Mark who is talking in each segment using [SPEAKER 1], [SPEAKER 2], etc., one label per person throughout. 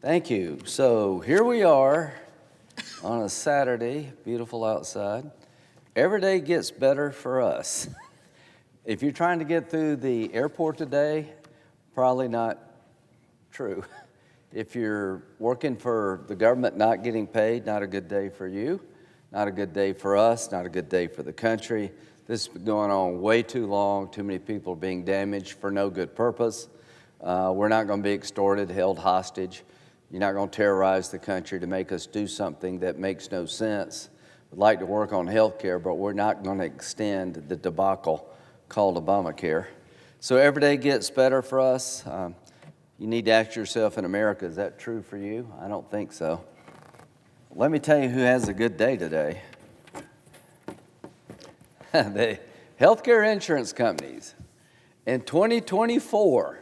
[SPEAKER 1] Thank you. So here we are on a Saturday, beautiful outside. Every day gets better for us. If you're trying to get through the airport today, probably not true. If you're working for the government not getting paid, not a good day for you, not a good day for us, not a good day for the country. This has been going on way too long. Too many people are being damaged for no good purpose. We're not going to be extorted, held hostage. You're not going to terrorize the country to make us do something that makes no sense. We'd like to work on health care, but we're not going to extend the debacle called Obamacare. So every day gets better for us. You need to ask yourself in America, is that true for you? I don't think so. Let me tell you who has a good day today. The healthcare insurance companies. In 2024,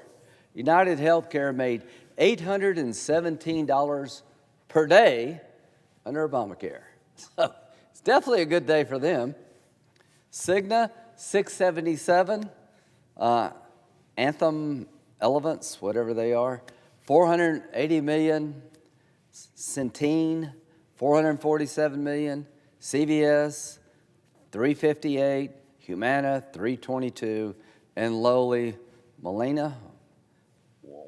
[SPEAKER 1] United Healthcare made $817 per day under Obamacare. So it's definitely a good day for them. Cigna, $677. Anthem, Elevance, whatever they are, $480 million. Centene, $447 million. CVS, $358. Humana, $322. And lowly, Molina,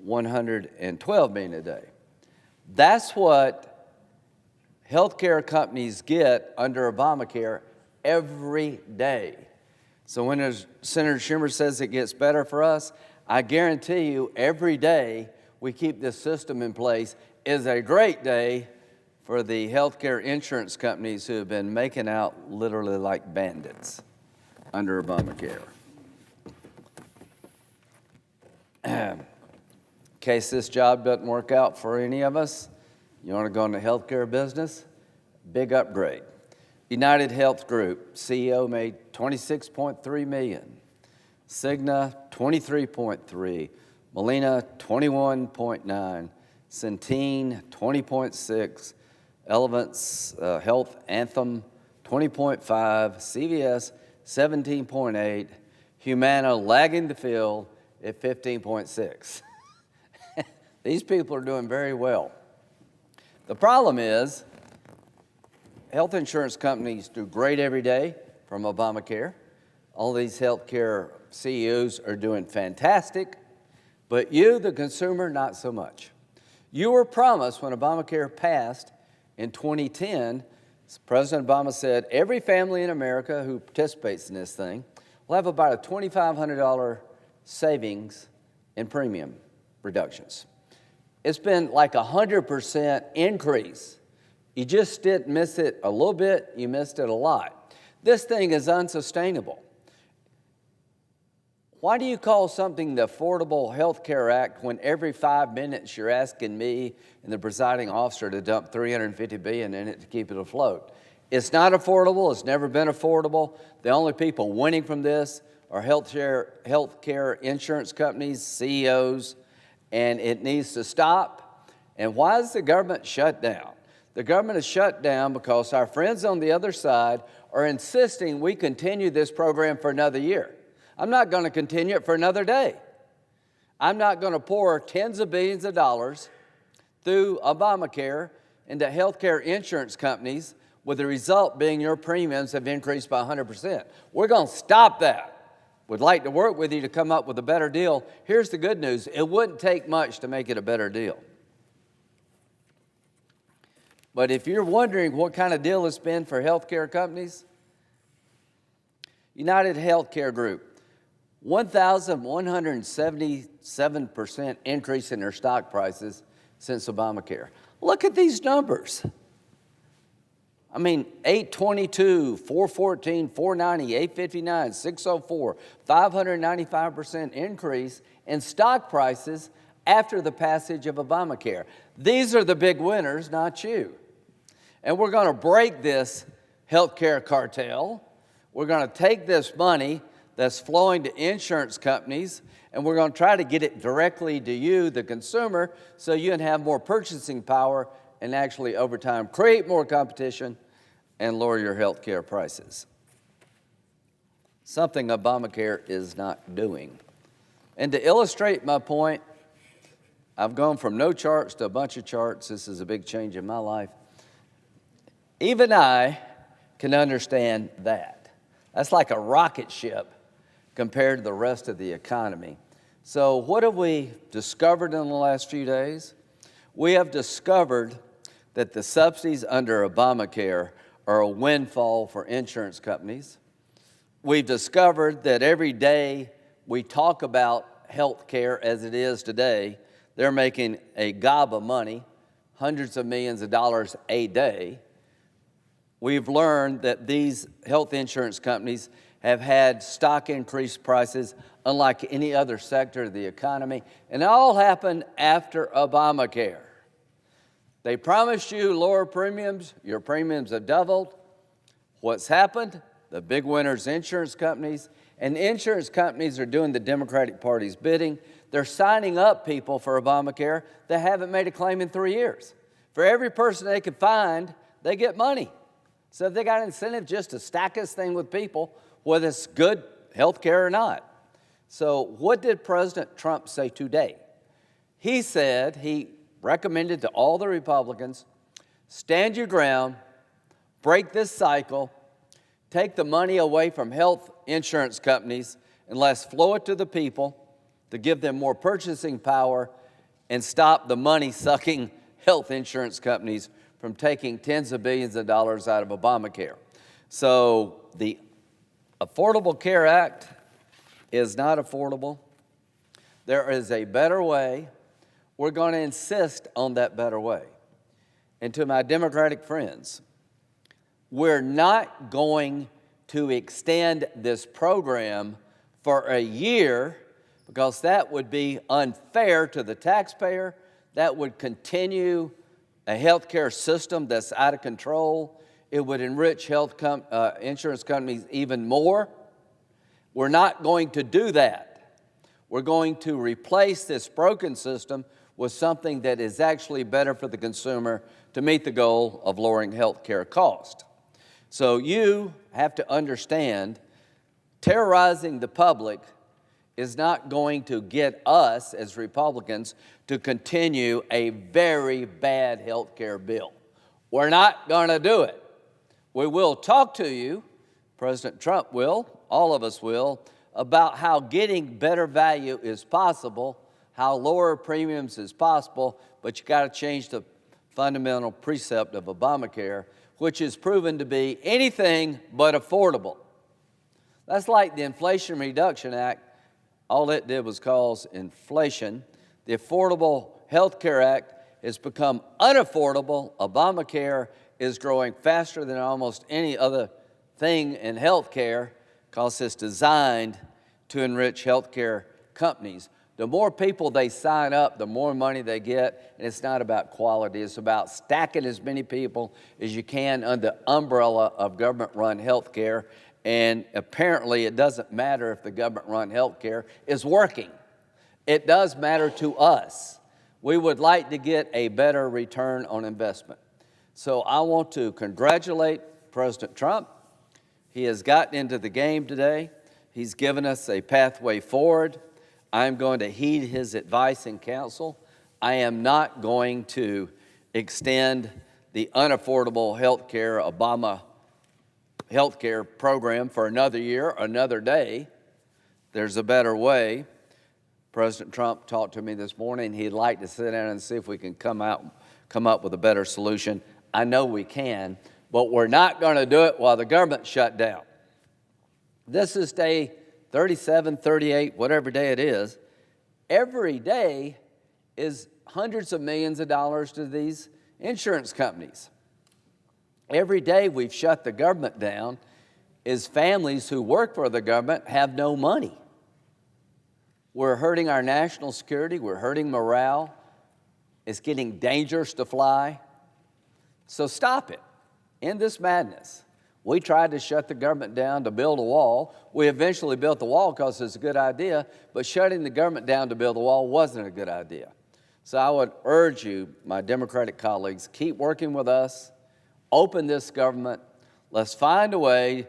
[SPEAKER 1] $112 million a day. That's what healthcare companies get under Obamacare every day. So when Senator Schumer says it gets better for us, I guarantee you every day we keep this system in place is a great day for the healthcare insurance companies who have been making out literally like bandits under Obamacare. In case this job doesn't work out for any of us, you want to go into the healthcare business, big upgrade. United Health Group, CEO made $26.3 million. Cigna, $23.3. Molina, $21.9. Centene, $20.6. Elevance Health Anthem, $20.5. CVS, $17.8. Humana lagging the field at $15.6. These people are doing very well. The problem is, health insurance companies do great every day from Obamacare. All these healthcare CEOs are doing fantastic, but you, the consumer, not so much. You were promised when Obamacare passed in 2010, President Obama said every family in America who participates in this thing will have about a $2,500 savings in premium reductions. It's been like 100% increase. You just didn't miss it a little bit, you missed it a lot. This thing is unsustainable. Why do you call something the Affordable Health Care Act when every 5 minutes you're asking me and the presiding officer to dump $350 billion in it to keep it afloat? It's not affordable, it's never been affordable. The only people winning from this are healthcare insurance companies, CEOs, and it needs to stop. And why is the government shut down? The government is shut down because our friends on the other side are insisting we continue this program for another year. I'm not going to continue it for another day. I'm not going to pour tens of billions of dollars through Obamacare into healthcare insurance companies with the result being your premiums have increased by 100%. We're going to stop that. Would like to work with you to come up with a better deal. Here's the good news. It wouldn't take much to make it a better deal. But if you're wondering what kind of deal it's been for healthcare companies, United Healthcare Group, 1,177% increase in their stock prices since Obamacare. Look at these numbers. I mean, 822, 414, 490, 859, 604, 595% increase in stock prices after the passage of Obamacare. These are the big winners, not you. And we're going to break this healthcare cartel. We're going to take this money that's flowing to insurance companies, and we're going to try to get it directly to you, the consumer, so you can have more purchasing power and actually, over time, create more competition and lower your health care prices. Something Obamacare is not doing. And to illustrate my point, I've gone from no charts to a bunch of charts. This is a big change in my life. Even I can understand that. That's like a rocket ship compared to the rest of the economy. So what have we discovered in the last few days? We have discovered that the subsidies under Obamacare are a windfall for insurance companies. We've discovered that every day we talk about health care as it is today, they're making a gob of money, hundreds of millions of dollars a day. We've learned that these health insurance companies have had stock increase prices unlike any other sector of the economy, and it all happened after Obamacare. They promised you lower premiums. Your premiums have doubled. What's happened? The big winners, insurance companies, and insurance companies are doing the Democratic Party's bidding. They're signing up people for Obamacare that haven't made a claim in 3 years. For every person they can find, they get money. So they got an incentive just to stack this thing with people, whether it's good health care or not. So what did President Trump say today? He said, he recommended to all the Republicans, stand your ground, break this cycle, take the money away from health insurance companies, and let's flow it to the people to give them more purchasing power and stop the money-sucking health insurance companies from taking tens of billions of dollars out of Obamacare. So the Affordable Care Act is not affordable. There is a better way. We're going to insist on that better way. And to my Democratic friends, we're not going to extend this program for a year because that would be unfair to the taxpayer. That would continue a healthcare system that's out of control. It would enrich insurance companies even more. We're not going to do that. We're going to replace this broken system with something that is actually better for the consumer to meet the goal of lowering healthcare cost. So you have to understand, terrorizing the public is not going to get us as Republicans to continue a very bad health care bill. We're not going to do it. We will talk to you, President Trump will, all of us will, about how getting better value is possible, how lower premiums is possible, but you got to change the fundamental precept of Obamacare, which is proven to be anything but affordable. That's like the Inflation Reduction Act. All it did was cause inflation. The Affordable Health Care Act has become unaffordable. Obamacare is growing faster than almost any other thing in health care because it's designed to enrich health care companies. The more people they sign up, the more money they get, and it's not about quality. It's about stacking as many people as you can under the umbrella of government-run health care. And apparently it doesn't matter if the government-run health care is working. It does matter to us. We would like to get a better return on investment. So I want to congratulate President Trump. He has gotten into the game today. He's given us a pathway forward. I'm going to heed his advice and counsel. I am not going to extend the unaffordable health care Obama health care program for another year, another day. There's a better way. President Trump talked to me this morning. He'd like to sit down and see if we can come up with a better solution. I know we can, but we're not going to do it while the government shut down. This is day 37, 38, whatever day it is. Every day is hundreds of millions of dollars to these insurance companies. Every day we've shut the government down is families who work for the government have no money. We're hurting our national security. We're hurting morale. It's getting dangerous to fly. So stop it. End this madness. We tried to shut the government down to build a wall. We eventually built the wall because it's a good idea, but shutting the government down to build a wall wasn't a good idea. So I would urge you, my Democratic colleagues, keep working with us. Open this government. Let's find a way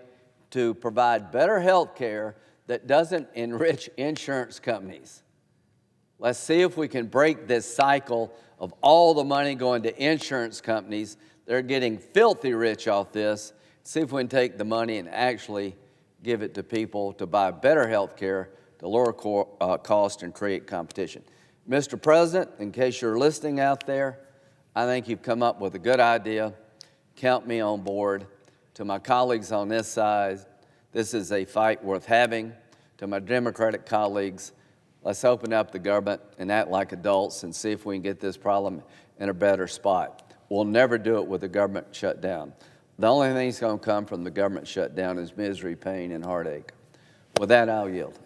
[SPEAKER 1] to provide better health care that doesn't enrich insurance companies. Let's see if we can break this cycle of all the money going to insurance companies. They're getting filthy rich off this. See if we can take the money and actually give it to people to buy better health care, to lower cost and create competition. Mr. President, in case you're listening out there, I think you've come up with a good idea. Count me on board. To my colleagues on this side, this is a fight worth having. To my Democratic colleagues, let's open up the government and act like adults and see if we can get this problem in a better spot. We'll never do it with a government shutdown. The only thing that's going to come from the government shutdown is misery, pain, and heartache. With that, I'll yield.